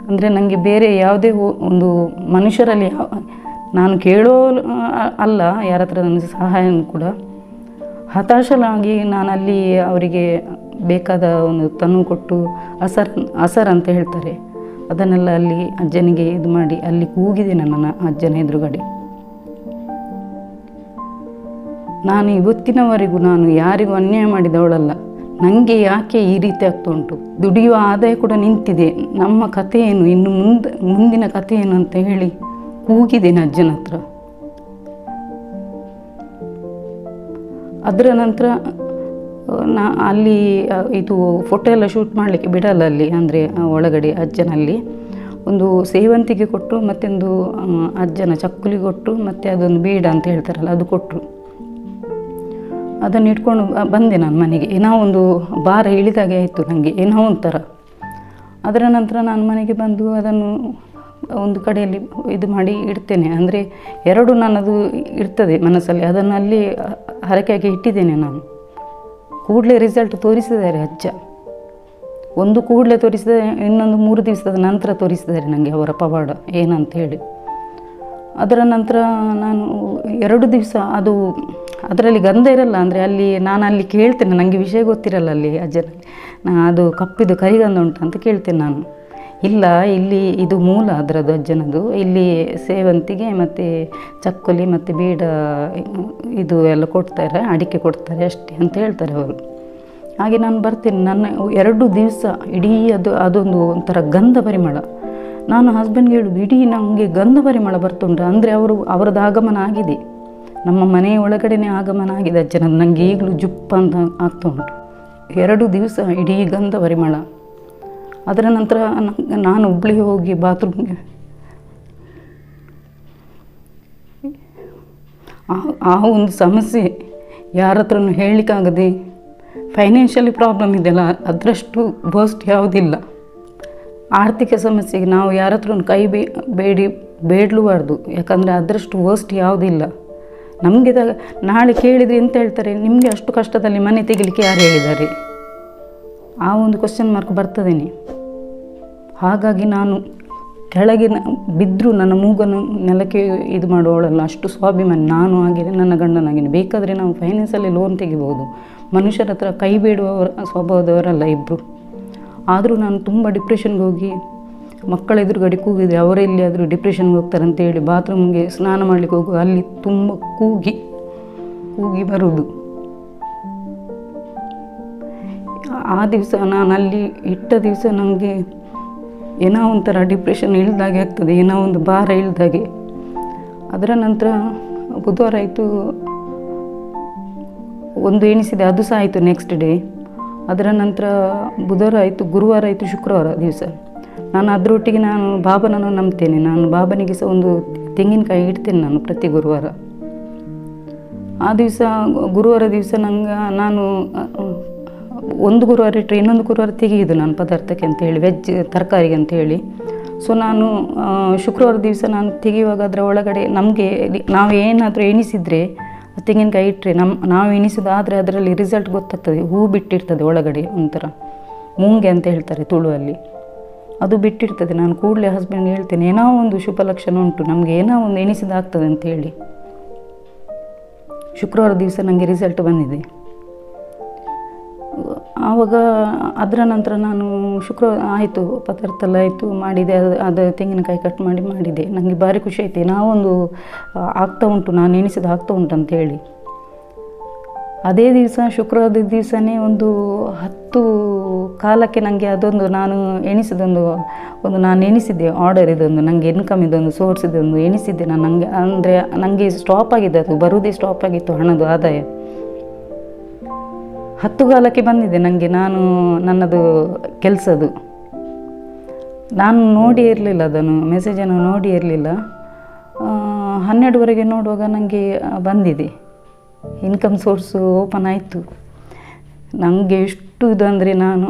ಅಂದರೆ ನನಗೆ ಬೇರೆ ಯಾವುದೇ ಒಂದು ಮನುಷ್ಯರಲ್ಲಿ ನಾನು ಕೇಳೋ ಅಲ್ಲ, ಯಾರ ಹತ್ರ ನನಗೆ ಸಹಾಯ ಕೂಡ ಹತಾಶಲಾಗಿ ನಾನಲ್ಲಿ ಅವರಿಗೆ ಬೇಕಾದ ಒಂದು ತನ್ನು ಕೊಟ್ಟು ಅಸರ್ ಅಂತ ಹೇಳ್ತಾರೆ, ಅದನ್ನೆಲ್ಲ ಅಲ್ಲಿ ಅಜ್ಜನಿಗೆ ಇದು ಮಾಡಿ ಅಲ್ಲಿ ಕೂಗಿದ್ದೇನೆ ನನ್ನ ಅಜ್ಜನ ಎದುರುಗಡೆ. ನಾನು ಇವತ್ತಿನವರೆಗೂ ನಾನು ಯಾರಿಗೂ ಅನ್ಯಾಯ ಮಾಡಿದವಳಲ್ಲ. ನನಗೆ ಯಾಕೆ ಈ ರೀತಿ ಆಗ್ತಾ ಉಂಟು, ದುಡಿಯುವ ಆದಾಯ ಕೂಡ ನಿಂತಿದೆ, ನಮ್ಮ ಕಥೆ ಏನು, ಇನ್ನು ಮುಂದಿನ ಕಥೆ ಏನು ಅಂತ ಹೇಳಿ ಕೂಗಿದ್ದೇನೆ ಅಜ್ಜನ ಹತ್ರ. ಅದರ ನಂತರ ಅಲ್ಲಿ ಇದು ಫೋಟೋ ಎಲ್ಲ ಶೂಟ್ ಮಾಡಲಿಕ್ಕೆ ಬಿಡಲ್ಲ ಅಲ್ಲಿ, ಅಂದರೆ ಒಳಗಡೆ ಅಜ್ಜನಲ್ಲಿ ಒಂದು ಸೇವಂತಿಗೆ ಕೊಟ್ಟರು, ಮತ್ತೊಂದು ಅಜ್ಜನ ಚಕ್ಕುಲಿ ಕೊಟ್ಟರು, ಮತ್ತು ಅದೊಂದು ಬೇಡ ಅಂತ ಹೇಳ್ತಾರಲ್ಲ ಅದು ಕೊಟ್ಟರು. ಅದನ್ನು ಇಟ್ಕೊಂಡು ಬಂದೆ ನಾನು ಮನೆಗೆ. ಏನೋ ಒಂದು ಭಾರ ಇಳಿದಾಗೆ ಆಯಿತು ನನಗೆ, ಏನೋ ಒಂಥರ. ಅದರ ನಂತರ ನಾನು ಮನೆಗೆ ಬಂದು ಅದನ್ನು ಒಂದು ಕಡೆಯಲ್ಲಿ ಇದು ಮಾಡಿ ಇಡ್ತೇನೆ. ಅಂದರೆ 2 ನನ್ನದು ಇರ್ತದೆ ಮನಸ್ಸಲ್ಲಿ, ಅದನ್ನು ಅಲ್ಲಿ ಹರಕೆಯಾಗಿ ಇಟ್ಟಿದ್ದೇನೆ ನಾನು. ಕೂಡಲೇ ರಿಸಲ್ಟ್ ತೋರಿಸಿದ್ದಾರೆ ಅಜ್ಜ. ಒಂದು ಕೂಡಲೇ ತೋರಿಸಿದರೆ, ಇನ್ನೊಂದು 3 ದಿವಸದ ನಂತರ ತೋರಿಸಿದ್ದಾರೆ ನನಗೆ ಅವರ ಪವಾಡ ಏನಂತ ಹೇಳಿ. ಅದರ ನಂತರ ನಾನು 2 ದಿವಸ ಅದು ಅದರಲ್ಲಿ ಗಂಧ ಇರಲ್ಲ. ಅಂದರೆ ನಾನು ಅಲ್ಲಿ ಕೇಳ್ತೇನೆ, ನನಗೆ ವಿಷಯ ಗೊತ್ತಿರಲ್ಲ ಅಲ್ಲಿ ಅಜ್ಜನಲ್ಲಿ. ಅದು ಕಪ್ಪಿದು ಕರಿಗಂಧ ಉಂಟು ಅಂತ ಕೇಳ್ತೇನೆ ನಾನು. ಇಲ್ಲ, ಇಲ್ಲಿ ಇದು ಮೂಲ ಅದರದ್ದು ಅಜ್ಜನದು, ಇಲ್ಲಿ ಸೇವಂತಿಗೆ ಮತ್ತು ಚಕ್ಕುಲಿ ಮತ್ತು ಬೀಡ ಇದು ಎಲ್ಲ ಕೊಡ್ತಾರೆ, ಅಡಿಕೆ ಕೊಡ್ತಾರೆ ಅಷ್ಟೇ ಅಂತ ಹೇಳ್ತಾರೆ ಅವರು. ಹಾಗೆ ನಾನು ಬರ್ತೀನಿ. ನನ್ನ 2 ದಿವಸ ಇಡೀ ಅದೊಂದು ಒಂಥರ ಗಂಧ ಪರಿಮಳ. ನಾನು ಹಸ್ಬೆಂಡ್ಗೆ ಹೇಳೋದು, ಇಡೀ ನನಗೆ ಗಂಧ ಪರಿಮಳ ಬರ್ತುಂಟು. ಅಂದರೆ ಅವರದ್ದು ಆಗಮನ ಆಗಿದೆ, ನಮ್ಮ ಮನೆಯ ಒಳಗಡೆನೇ ಆಗಮನ ಆಗಿದೆ ಅಜ್ಜನದು. ನನಗೆ ಈಗಲೂ ಜುಪ್ಪ ಅಂತ ಆಗ್ತಾ ಉಂಟು. 2 ದಿವಸ ಇಡೀ ಗಂಧ ಪರಿಮಳ. ಅದರ ನಂತರ ನಾನು ಒಬ್ಬಳಿಗೆ ಹೋಗಿ ಬಾತ್ರೂಮ್ಗೆ, ಆ ಒಂದು ಸಮಸ್ಯೆ ಯಾರ ಹತ್ರನೂ ಹೇಳಲಿಕ್ಕಾಗದೆ, ಫೈನಾನ್ಷಿಯಲಿ ಪ್ರಾಬ್ಲಮ್ ಇದೆಯಲ್ಲ ಅದರಷ್ಟು ವರ್ಸ್ಟ್ ಯಾವುದಿಲ್ಲ. ಆರ್ಥಿಕ ಸಮಸ್ಯೆಗೆ ನಾವು ಯಾರ ಹತ್ರ ಕೈ ಬೇಡಲೂಬಾರ್ದು, ಯಾಕಂದರೆ ಅದರಷ್ಟು ವರ್ಸ್ಟ್ ಯಾವುದಿಲ್ಲ. ನಮಗೆ ನಾಳೆ ಕೇಳಿದರೆ ಎಂತ ಹೇಳ್ತಾರೆ, ನಿಮಗೆ ಅಷ್ಟು ಕಷ್ಟದಲ್ಲಿ ಮನೆ ತೆಗಿಲಿಕ್ಕೆ ಯಾರು ಹೇಳಿದ್ದಾರೆ? ಆ ಒಂದು ಕ್ವಶನ್ ಮಾರ್ಕ್ ಬರ್ತದೇನೆ. ಹಾಗಾಗಿ ನಾನು ಕೆಳಗೆ ಬಿದ್ದರೂ ನನ್ನ ಮೂಗನ್ನು ನೆಲಕ್ಕೆ ಇದು ಮಾಡುವವಳಲ್ಲ, ಅಷ್ಟು ಸ್ವಾಭಿಮಾನಿ ನಾನು ಆಗಿನೇ, ನನ್ನ ಗಂಡನಾಗಿನೇ. ಬೇಕಾದರೆ ನಾವು ಫೈನಾನ್ಸಲ್ಲಿ ಲೋನ್ ತೆಗಿಬೋದು, ಮನುಷ್ಯರ ಹತ್ರ ಕೈ ಬೇಡುವವರ ಸ್ವಭಾವದವರಲ್ಲ ಇಬ್ಬರು. ಆದರೂ ನಾನು ತುಂಬ ಡಿಪ್ರೆಷನ್ಗೆ ಹೋಗಿ ಮಕ್ಕಳ ಎದುರುಗಡೆ ಕೂಗಿದೆ, ಅವರೆಲ್ಲಿಯಾದರೂ ಡಿಪ್ರೆಷನ್ಗೆ ಹೋಗ್ತಾರೆ ಅಂತೇಳಿ ಬಾತ್ರೂಮ್ಗೆ ಸ್ನಾನ ಮಾಡಲಿಕ್ಕೆ ಹೋಗುವ ಅಲ್ಲಿ ತುಂಬ ಕೂಗಿ ಬರುವುದು. ಆ ದಿವಸ ನಾನು ಅಲ್ಲಿ ಇಟ್ಟ ದಿವಸ ನನಗೆ ಏನೋ ಒಂಥರ ಡಿಪ್ರೆಷನ್ ಇಳ್ದಾಗೆ ಆಗ್ತದೆ, ಏನೋ ಒಂದು ಭಾರ ಇಳ್ದಾಗೆ. ಅದರ ನಂತರ ಬುಧವಾರ ಆಯಿತು, ಒಂದು ಎಣಿಸಿದೆ, ಅದು ಸಹ ಆಯಿತು ನೆಕ್ಸ್ಟ್ ಡೇ. ಅದರ ನಂತರ ಬುಧವಾರ ಆಯಿತು, ಗುರುವಾರ ಆಯಿತು, ಶುಕ್ರವಾರ ದಿವಸ ನಾನು ಅದರೊಟ್ಟಿಗೆ ನಾನು ಬಾಬನನ್ನು ನಂಬ್ತೇನೆ. ನಾನು ಬಾಬನಿಗೆ ಸಹ ಒಂದು ತೆಂಗಿನಕಾಯಿ ಇಡ್ತೇನೆ ನಾನು ಪ್ರತಿ ಗುರುವಾರ. ಆ ದಿವಸ ಗುರುವಾರ ದಿವಸ ನಾನು ಒಂದು ಗುರುವಾರ ಇಟ್ಟರೆ ಇನ್ನೊಂದು ಗುರುವಾರ ತೆಗೆಯೋದು ನಾನು ಪದಾರ್ಥಕ್ಕೆ ಅಂತೇಳಿ, ವೆಜ್ ತರಕಾರಿಗೆ ಅಂತೇಳಿ. ಸೊ ನಾನು ಶುಕ್ರವಾರ ದಿವಸ ನಾನು ತೆಗೆಯುವಾಗ ಅದರ ಒಳಗಡೆ ನಮಗೆ ನಾವು ಏನಾದರೂ ಎಣಿಸಿದರೆ ತೆಂಗಿನಕಾಯಿ ಇಟ್ಟರೆ ನಾವು ಎಣಿಸೋದಾದರೆ ಅದರಲ್ಲಿ ರಿಸಲ್ಟ್ ಗೊತ್ತಾಗ್ತದೆ. ಹೂ ಬಿಟ್ಟಿರ್ತದೆ ಒಳಗಡೆ, ಒಂಥರ ಮೂಂಗೆ ಅಂತ ಹೇಳ್ತಾರೆ ತುಳುವಲ್ಲಿ, ಅದು ಬಿಟ್ಟಿರ್ತದೆ. ನಾನು ಕೂಡಲೇ ಹಸ್ಬೆಂಡ್ಗೆ ಹೇಳ್ತೇನೆ, ಏನೋ ಒಂದು ಶುಭ ಲಕ್ಷಣ ಉಂಟು, ನಮಗೆ ಏನೋ ಒಂದು ಎಣಿಸಿದಾಗ್ತದೆ ಅಂತೇಳಿ. ಶುಕ್ರವಾರ ದಿವಸ ನನಗೆ ರಿಸಲ್ಟ್ ಬಂದಿದೆ. ಆವಾಗ ಅದರ ನಂತರ ನಾನು ಶುಕ್ರವಾರ ಆಯಿತು, ಪದಾರ್ಥ ಎಲ್ಲ ಆಯಿತು, ಮಾಡಿದೆ. ಅದು ತೆಂಗಿನಕಾಯಿ ಕಟ್ ಮಾಡಿದೆ. ನನಗೆ ಭಾರಿ ಖುಷಿ ಆಯಿತು, ನಾವೊಂದು ಆಗ್ತಾ ಉಂಟು, ನಾನು ಎಣಿಸಿದ ಆಗ್ತಾ ಉಂಟು ಅಂತೇಳಿ. ಅದೇ ದಿವಸ ಶುಕ್ರವಾರದ ದಿವಸನೇ ಒಂದು 10 ಕಾಲಕ್ಕೆ ನನಗೆ ಅದೊಂದು ನಾನು ಎಣಿಸಿದೊಂದು ನಾನು ಎಣಿಸಿದ್ದೆ ಆರ್ಡರ್, ಇದೊಂದು ನನಗೆ ಇನ್ಕಮ್ ಇದೊಂದು ಸೋರ್ಸ್ ಇದೊಂದು ಎಣಿಸಿದ್ದೆ ನಾನು. ಅಂದರೆ ನನಗೆ ಸ್ಟಾಪ್ ಆಗಿದೆ, ಅದು ಬರುವುದೇ ಸ್ಟಾಪ್ ಆಗಿತ್ತು ಹಣದ ಆದಾಯ. 10 ಕಾಲಕ್ಕೆ ಬಂದಿದೆ ನನಗೆ, ನನ್ನದು ಕೆಲಸದು ನಾನು ನೋಡಿ ಇರಲಿಲ್ಲ, ಅದನ್ನು ಮೆಸೇಜನ್ನು ನೋಡಿ ಇರಲಿಲ್ಲ. 12ವರೆಗೆ ನೋಡುವಾಗ ನನಗೆ ಬಂದಿದೆ, ಇನ್ಕಮ್ ಸೋರ್ಸು ಓಪನ್ ಆಯಿತು. ನನಗೆ ಎಷ್ಟು ಇದು ಅಂದರೆ ನಾನು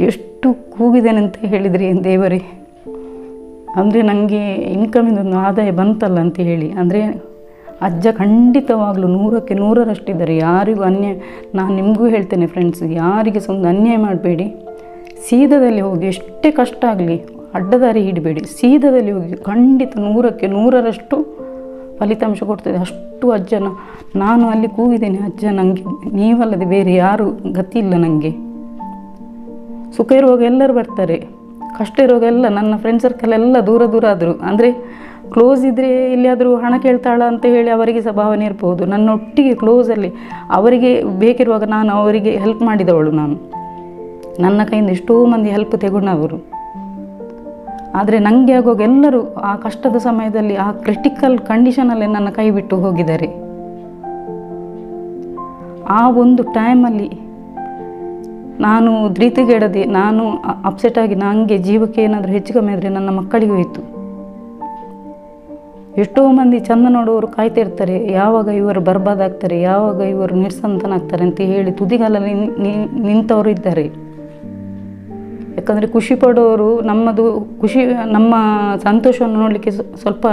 ಎಷ್ಟು ಕೂಗಿದ್ದೇನೆ ಅಂತ ಹೇಳಿದರೆ ದೇವರೇ, ಅಂದರೆ ನನಗೆ ಇನ್ಕಮ್ ಇದೊಂದು ಆದಾಯ ಬಂತಲ್ಲ ಅಂತ ಹೇಳಿ. ಅಂದರೆ ಅಜ್ಜ ಖಂಡಿತವಾಗಲೂ 100ಕ್ಕೆ 100ರಷ್ಟಿದ್ದಾರೆ. ಯಾರಿಗೂ ಅನ್ಯಾಯ, ನಾನು ನಿಮಗೂ ಹೇಳ್ತೇನೆ ಫ್ರೆಂಡ್ಸ್, ಯಾರಿಗೆ ಸಹ ಒಂದು ಅನ್ಯಾಯ ಮಾಡಬೇಡಿ, ಸೀದಾದಲ್ಲಿ ಹೋಗಿ, ಎಷ್ಟೇ ಕಷ್ಟ ಆಗಲಿ ಅಡ್ಡದಾರಿ ಹಿಡಬೇಡಿ, ಸೀದಾದಲ್ಲಿ ಹೋಗಿ, ಖಂಡಿತ 100ಕ್ಕೆ 100ರಷ್ಟು ಫಲಿತಾಂಶ ಕೊಡ್ತದೆ. ಅಷ್ಟು ಅಜ್ಜನ ನಾನು ಅಲ್ಲಿ ಕೂಗಿದ್ದೇನೆ, ಅಜ್ಜ ನನಗೆ ನೀವಲ್ಲದೆ ಬೇರೆ ಯಾರು ಗತಿ ಇಲ್ಲ ನನಗೆ. ಸುಖ ಇರುವಾಗ ಎಲ್ಲರೂ ಬರ್ತಾರೆ, ಕಷ್ಟ ಇರುವಾಗ ಎಲ್ಲ ನನ್ನ ಫ್ರೆಂಡ್ ಸರ್ಕಲ್ ಎಲ್ಲ ದೂರ ಆದರು. ಅಂದರೆ ಕ್ಲೋಸ್ ಇದ್ದರೆ ಎಲ್ಲಿಯಾದರೂ ಹಣ ಕೇಳ್ತಾಳ ಅಂತ ಹೇಳಿ ಅವರಿಗೆ ಸಹ ಭಾವನೆ ಇರ್ಬೋದು. ನನ್ನೊಟ್ಟಿಗೆ ಕ್ಲೋಸಲ್ಲಿ ಅವರಿಗೆ ಬೇಕಿರುವಾಗ ನಾನು ಅವರಿಗೆ ಹೆಲ್ಪ್ ಮಾಡಿದವಳು. ನನ್ನ ಕೈಯಿಂದ ಎಷ್ಟೋ ಮಂದಿ ಹೆಲ್ಪ್ ತೆಗೊಂಡವರು. ಆದರೆ ನನಗೆ ಆಗುವಾಗ ಎಲ್ಲರೂ ಆ ಕಷ್ಟದ ಸಮಯದಲ್ಲಿ, ಆ ಕ್ರಿಟಿಕಲ್ ಕಂಡೀಷನಲ್ಲಿ ನನ್ನ ಕೈ ಬಿಟ್ಟು ಹೋಗಿದ್ದಾರೆ. ಆ ಒಂದು ಟೈಮಲ್ಲಿ ನಾನು ಧೃತಿಗೆಡದೆ, ನಾನು ಅಪ್ಸೆಟ್ ಆಗಿ, ನನಗೆ ಜೀವಕ್ಕೆ ಏನಾದರೂ ಹೆಚ್ಚು ಕಮ್ಮಿ ಆದರೆ ನನ್ನ ಮಕ್ಕಳಿಗೂ ಹೋಯಿತು. ಎಷ್ಟೋ ಮಂದಿ ಚಂದ ನೋಡುವವರು ಕಾಯ್ತಿರ್ತಾರೆ, ಯಾವಾಗ ಇವರು ಬರ್ಬಾದಾಗ್ತಾರೆ, ಯಾವಾಗ ಇವರು ನಿರ್ಸಂತನಾಗ್ತಾರೆ ಅಂತ ಹೇಳಿ ತುದಿಗಾಲಲ್ಲಿ ನಿಂತವರು ಇದ್ದಾರೆ. ಯಾಕಂದರೆ ಖುಷಿ ಪಡೋರು, ನಮ್ಮದು ಖುಷಿ, ನಮ್ಮ ಸಂತೋಷವನ್ನು ನೋಡಲಿಕ್ಕೆ ಸ್ವಲ್ಪ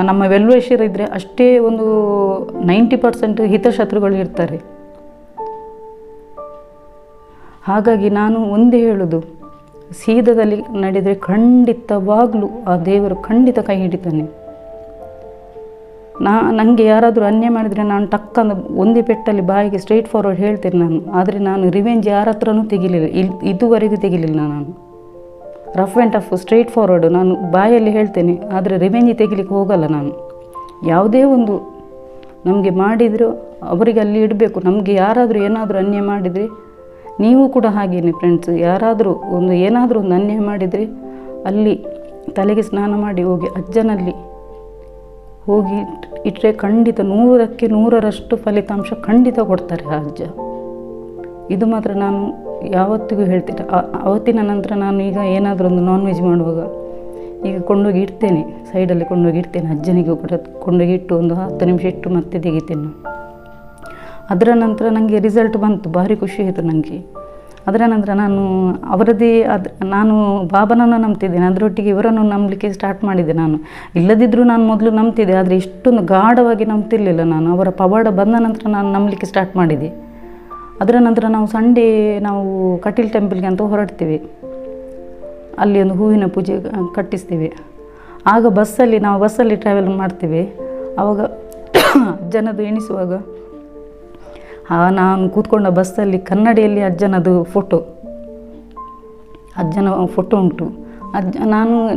ನಮ್ಮ ವೆಲ್ವಿಷರ್ ಇದ್ದರೆ ಅಷ್ಟೇ ಒಂದು 90% ಹಿತಶತ್ರುಗಳು ಇರ್ತಾರೆ. ಹಾಗಾಗಿ ನಾನು ಒಂದೇ ಹೇಳೋದು, ಸೀದದಲ್ಲಿ ನಡೆದರೆ ಖಂಡಿತವಾಗಲೂ ಆ ದೇವರು ಖಂಡಿತ ಕೈ ಹಿಡಿತಾನೆ. ನನಗೆ ಯಾರಾದರೂ ಅನ್ಯಾಯ ಮಾಡಿದರೆ ನಾನು ಟಕ್ಕಂದು ಒಂದೇ ಪೆಟ್ಟಲ್ಲಿ ಬಾಯಿಗೆ ಸ್ಟ್ರೈಟ್ ಫಾರ್ವರ್ಡ್ ಹೇಳ್ತೇನೆ ನಾನು. ಆದರೆ ನಾನು ರಿವೆಂಜ್ ಯಾರ ಹತ್ರನೂ ತೆಗಿಲಿಲ್ಲ, ಇದುವರೆಗೂ ತೆಗಿಲಿಲ್ಲ. ನಾನು rough and tough straight forward ನಾನು ಬಾಯಲ್ಲಿ ಹೇಳ್ತೇನೆ, ಆದರೆ ರಿವೆಂಜ್ ತೆಗಿಲಿಕ್ಕೆ ಹೋಗಲ್ಲ ನಾನು. ಯಾವುದೇ ಒಂದು ನಮಗೆ ಮಾಡಿದರೂ ಅವರಿಗೆ ಅಲ್ಲಿ ಇಡಬೇಕು. ನಮಗೆ ಯಾರಾದರೂ ಏನಾದರೂ ಅನ್ಯಾಯ ಮಾಡಿದರೆ, ನೀವು ಕೂಡ ಹಾಗೇನೆ ಫ್ರೆಂಡ್ಸ್, ಯಾರಾದರೂ ಏನಾದರೂ ಒಂದು ಅನ್ಯಾಯ ಮಾಡಿದರೆ ಅಲ್ಲಿ ತಲೆಗೆ ಸ್ನಾನ ಮಾಡಿ ಹೋಗಿ ಅಜ್ಜನಲ್ಲಿ ಹೋಗಿ ಇಟ್ಟರೆ ಖಂಡಿತ 100ಕ್ಕೆ 100ರಷ್ಟು ಫಲಿತಾಂಶ ಖಂಡಿತ ಕೊಡ್ತಾರೆ ಆ ಅಜ್ಜ. ಇದು ಮಾತ್ರ ನಾನು ಯಾವತ್ತಿಗೂ ಹೇಳ್ತೇನೆ. ಅವತ್ತಿನ ನಂತರ ನಾನು ಈಗ ಏನಾದರೂ ಒಂದು ನಾನ್ ವೆಜ್ ಮಾಡುವಾಗ ಈಗ ಕೊಂಡೋಗಿ ಇಡ್ತೇನೆ, ಸೈಡಲ್ಲಿ ಕೊಂಡೋಗಿ ಇಡ್ತೇನೆ. ಅಜ್ಜನಿಗೂ ಕೂಡ ಕೊಂಡೋಗಿ ಇಟ್ಟು ಒಂದು 10 ನಿಮಿಷ ಇಟ್ಟು ಮತ್ತೆ ತೆಗಿತೇನೆ. ಅದರ ನಂತರ ನನಗೆ ರಿಸಲ್ಟ್ ಬಂತು, ಭಾರಿ ಖುಷಿ ಆಯಿತು ನನಗೆ. ಅದರ ನಂತರ ನಾನು ಅವರದ್ದೇ ನಾನು ಬಾಬನನ್ನು ನಂಬ್ತಿದ್ದೇನೆ, ಅದರೊಟ್ಟಿಗೆ ಇವರನ್ನು ನಂಬಲಿಕ್ಕೆ ಸ್ಟಾರ್ಟ್ ಮಾಡಿದೆ. ನಾನು ಇಲ್ಲದಿದ್ದರೂ ನಾನು ಮೊದಲು ನಂಬ್ತಿದ್ದೆ, ಆದರೆ ಇಷ್ಟೊಂದು ಗಾಢವಾಗಿ ನಂಬ್ತಿರ್ಲಿಲ್ಲ ನಾನು. ಅವರ ಪವಾಡ ಬಂದ ನಂತರ ನಾನು ನಂಬಲಿಕ್ಕೆ ಸ್ಟಾರ್ಟ್ ಮಾಡಿದೆ. ಅದರ ನಂತರ ನಾವು ಸಂಡೇ ನಾವು ಕಟೀಲ್ ಟೆಂಪಲ್ಗೆ ಅಂತ ಹೊರಡ್ತೇವೆ. ಅಲ್ಲಿ ಒಂದು ಹೂವಿನ ಪೂಜೆ ಕಟ್ಟಿಸ್ತೇವೆ. ಆಗ ನಾವು ಬಸ್ಸಲ್ಲಿ ಟ್ರಾವೆಲ್ ಮಾಡ್ತೇವೆ. ಆವಾಗ ಅಜ್ಜನದು ಎಣಿಸುವಾಗ ನಾನು ಕೂತ್ಕೊಂಡ ಬಸ್ಸಲ್ಲಿ ಕನ್ನಡಿಯಲ್ಲಿ ಅಜ್ಜನ ಫೋಟೋ ಉಂಟು.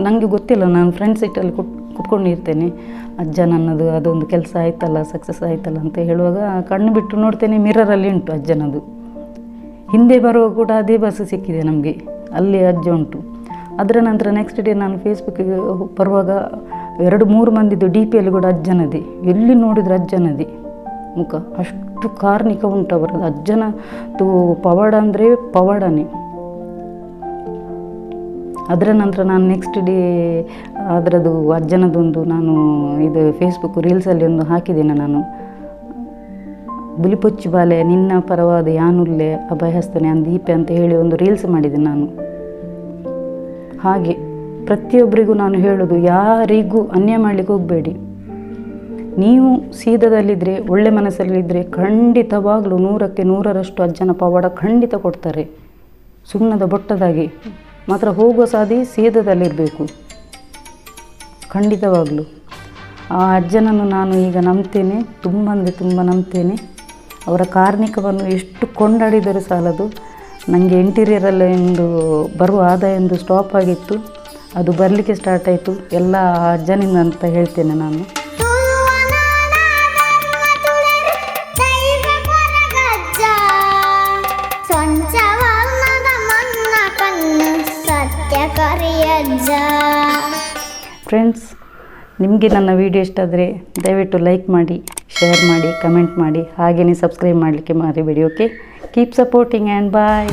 ನನಗೆ ಗೊತ್ತಿಲ್ಲ, ನಾನು ಫ್ರೆಂಡ್ ಸೀಟಲ್ಲಿ ಕೂತ್ಕೊಂಡಿರ್ತೇನೆ. ಅಜ್ಜ ನನ್ನದು ಅದೊಂದು ಕೆಲಸ ಆಯ್ತಲ್ಲ, ಸಕ್ಸಸ್ ಆಯ್ತಲ್ಲ ಅಂತ ಹೇಳುವಾಗ ಕಣ್ಣು ಬಿಟ್ಟು ನೋಡ್ತೇನೆ, ಮಿರರಲ್ಲಿ ಉಂಟು ಅಜ್ಜನದು. ಹಿಂದೆ ಬರುವ ಕೂಡ ಅದೇ ಬಸ್ ಸಿಕ್ಕಿದೆ ನಮಗೆ, ಅಲ್ಲಿ ಅಜ್ಜ ಉಂಟು. ಅದರ ನಂತರ ನೆಕ್ಸ್ಟ್ ಡೇ ನಾನು ಫೇಸ್ಬುಕ್ಕಿಗೆ ಬರುವಾಗ 2-3 ಮಂದಿದ್ದು DPಯಲ್ಲಿ ಕೂಡ ಅಜ್ಜನದೇ, ಎಲ್ಲಿ ನೋಡಿದ್ರು ಅಜ್ಜನದೇ ಮುಖ. ಅಷ್ಟು ಕಾರ್ಣಿಕ ಉಂಟು ಅವರದ್ದು. ಅಜ್ಜನದು ಪವಾಡ ಅಂದರೆ ಪವಾಡನೇ. ಅದರ ನಂತರ ನಾನು ನೆಕ್ಸ್ಟ್ ಡೇ ಅದರದ್ದು ಅಜ್ಜನದೊಂದು ನಾನು ಇದು ಫೇಸ್ಬುಕ್ ರೀಲ್ಸಲ್ಲಿ ಒಂದು ಹಾಕಿದ್ದೇನೆ. ನಾನು ಬುಲಿಪೊಚ್ಚಿ ಬಾಲೆ ನಿನ್ನ ಪರವಾದ ಯಾನುಲ್ಲೆ ಅಭಯಹಸ್ತನೆ ಅಂದೀಪೆ ಅಂತ ಹೇಳಿ ಒಂದು ರೀಲ್ಸ್ ಮಾಡಿದೆ ನಾನು. ಹಾಗೆ ಪ್ರತಿಯೊಬ್ಬರಿಗೂ ನಾನು ಹೇಳೋದು, ಯಾರಿಗೂ ಅನ್ಯಾಯ ಮಾಡಲಿಕ್ಕೆ ಹೋಗಬೇಡಿ. ನೀವು ಸೀದದಲ್ಲಿದ್ದರೆ, ಒಳ್ಳೆ ಮನಸ್ಸಲ್ಲಿದ್ದರೆ ಖಂಡಿತವಾಗಲೂ 100ಕ್ಕೆ 100ರಷ್ಟು ಅಜ್ಜನ ಪವಾಡ ಖಂಡಿತ ಕೊಡ್ತಾರೆ. ಸುಣ್ಣದ ಬೊಟ್ಟದಾಗಿ ಮಾತ್ರ ಹೋಗೋ ಸಾದಿ ಸೀದದಲ್ಲಿರಬೇಕು ಖಂಡಿತವಾಗಲೂ. ಆ ಅಜ್ಜನನ್ನು ನಾನು ಈಗ ನಂಬ್ತೇನೆ, ತುಂಬ ಅಂದರೆ ತುಂಬ ನಂಬ್ತೇನೆ. ಅವರ ಕಾರ್ಣಿಕವನ್ನು ಎಷ್ಟು ಕೊಂಡಾಡಿದರೂ ಸಾಲದು. ನನಗೆ ಇಂಟೀರಿಯರಲ್ಲಿ ಒಂದು ಬರುವ ಆದಾಯ ಒಂದು ಸ್ಟಾಪ್ ಆಗಿತ್ತು, ಅದು ಬರಲಿಕ್ಕೆ ಸ್ಟಾರ್ಟ್ ಆಯಿತು ಎಲ್ಲ ಅಜ್ಜನಿಂದ ಅಂತ ಹೇಳ್ತೇನೆ ನಾನು. ಫ್ರೆಂಡ್ಸ್, ನಿಮಗೆ ನನ್ನ ವಿಡಿಯೋ ಇಷ್ಟ ಆದರೆ ದಯವಿಟ್ಟು ಲೈಕ್ ಮಾಡಿ, ಶೇರ್ ಮಾಡಿ, ಕಮೆಂಟ್ ಮಾಡಿ, ಹಾಗೆಯೇ ಸಬ್ಸ್ಕ್ರೈಬ್ ಮಾಡಲಿಕ್ಕೆ ಮರಿಬೇಡಿ. Okay, keep supporting and bye.